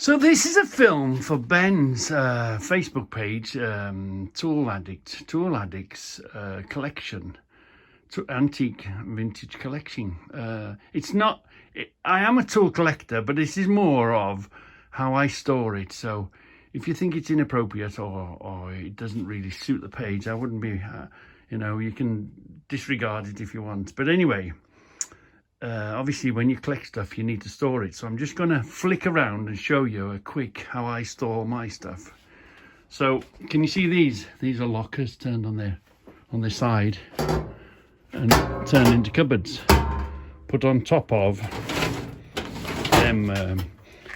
So this is a film for Ben's Facebook page, Tool Addicts collection, antique vintage collection. It's not, I am a tool collector, but this is more of how I store it. So if you think it's inappropriate or it doesn't really suit the page, I wouldn't be, you can disregard it if you want. But anyway, obviously when you collect stuff you need to store it, so I'm just going to flick around and show you a quick how I store my stuff. So can you see these are lockers turned on their side and turned into cupboards, put on top of them,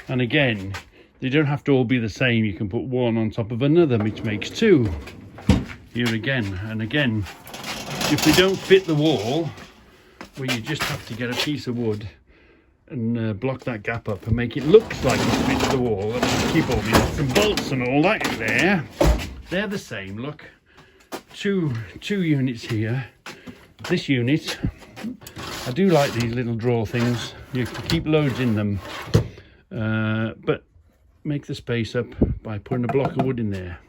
and again they don't have to all be the same. You can put one on top of another, which makes two. Here again and again, if they don't fit the wall, where you just have to get a piece of wood and block that gap up and make it look like it fits the wall, and keep all the nuts and bolts and all that in there. They're the same, look. Two units here. This unit, I do like these little drawer things. You can keep loads in them, but make the space up by putting a block of wood in there.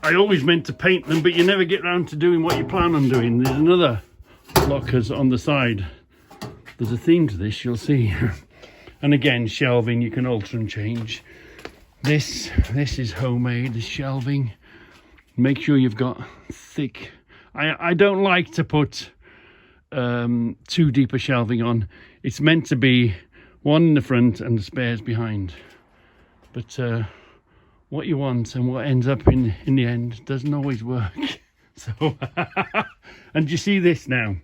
I always meant to paint them, but you never get around to doing what you plan on doing. There's another lockers on the side. There's a theme to this, you'll see. And again, shelving you can alter and change. This is homemade, this shelving. Make sure you've got thick. I don't like to put too deep a shelving on. It's meant to be one in the front and the spares behind. But what you want and what ends up in the end doesn't always work. So, and you see this now.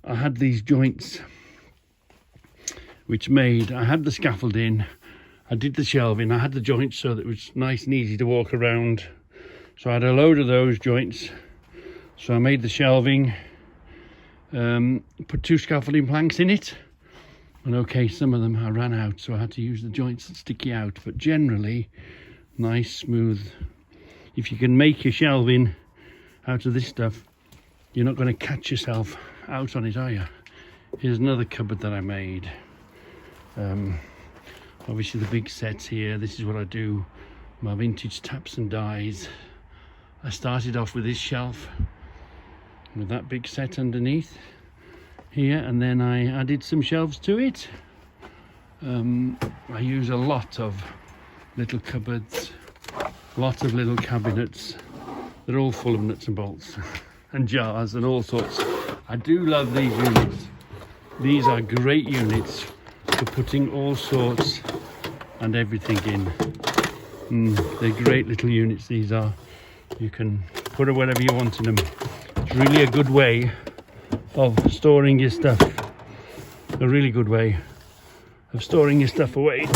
I had these joints which I had the scaffold in, I did the shelving, I had the joints so that it was nice and easy to walk around. So I had a load of those joints. So I made the shelving, put 2 scaffolding planks in it. And okay, some of them I ran out, so I had to use the joints that sticky out. But generally, nice, smooth. If you can make your shelving out of this stuff, you're not going to catch yourself out on it, are you? Here's another cupboard that I made. Obviously the big sets here. This is what I do, my vintage taps and dies. I started off with this shelf with that big set underneath here, and then I added some shelves to it. I use a lot of little cupboards, lots of little cabinets. They're all full of nuts and bolts and jars and all sorts. I do love these units. These are great units for putting all sorts and everything in. They're great little units, these are. You can put whatever you want in them. It's really a good way of storing your stuff. A really good way of storing your stuff away.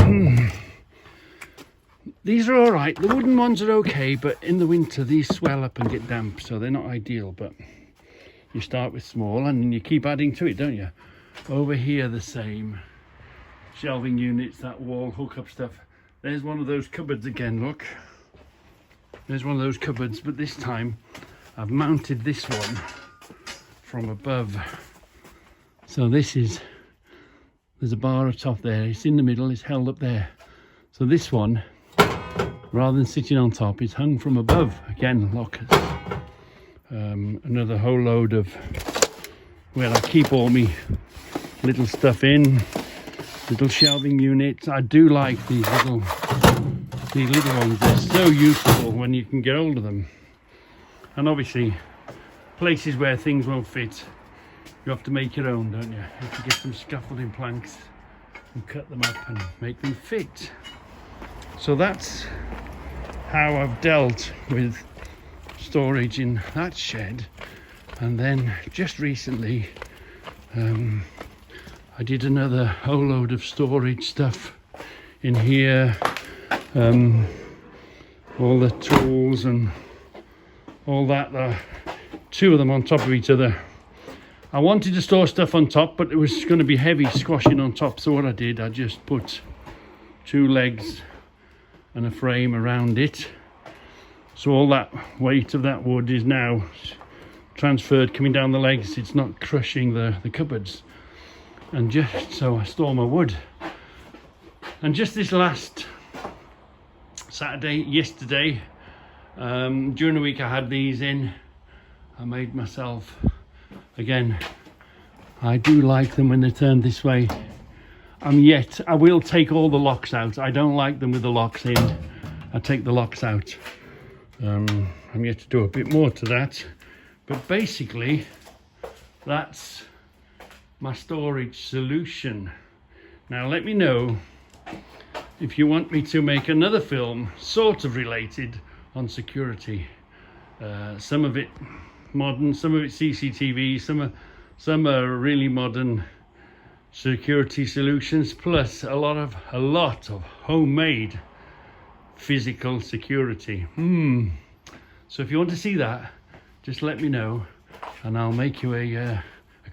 These are all right. The wooden ones are okay, but in the winter these swell up and get damp, so they're not ideal. But you start with small and then you keep adding to it, don't you? Over here the same. Shelving units, that wall hookup stuff. There's one of those cupboards again, look. There's one of those cupboards, but this time I've mounted this one from above. So there's a bar up top there. It's in the middle, it's held up there. So this one, rather than sitting on top, is hung from above. Again, lockers. Another whole load of where I keep all my little stuff in. Little shelving units. I do like these little ones. They're so useful when you can get hold of them. And obviously, places where things won't fit, you have to make your own, don't you? You have to get some scaffolding planks and cut them up and make them fit. So that's how I've dealt with storage in that shed. And then just recently I did another whole load of storage stuff in here, all the tools and all that, 2 of them on top of each other. I wanted to store stuff on top, but it was going to be heavy squashing on top, so what I did, I just put 2 legs and a frame around it, so all that weight of that wood is now transferred coming down the legs. It's not crushing the cupboards. And just so I store my wood. And just this last yesterday, during the week I had these in. I made myself, again, I do like them when they're turned this way. Yet I will take all the locks out. I don't like them with the locks in. I take the locks out. I'm yet to do a bit more to that, but basically that's my storage solution. Now let me know if you want me to make another film sort of related on security. Some of it modern, some of it CCTV, some are really modern security solutions, plus a lot of homemade physical security. So if you want to see that, just let me know and I'll make you a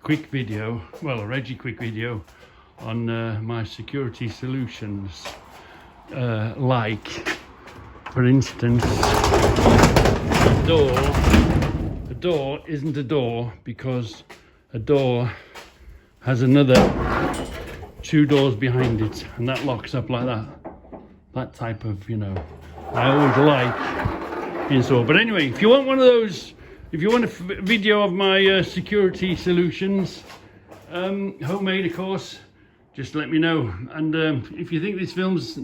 quick video, well, a Reggie quick video on my security solutions. Like, for instance, a door isn't a door because a door has another 2 doors behind it, and that locks up like that. That type of, you know, I always like install. But anyway, if you want one of those, if you want a video of my security solutions, homemade of course, just let me know. And if you think this film's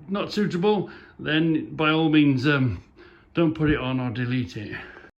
not suitable, then by all means don't put it on or delete it.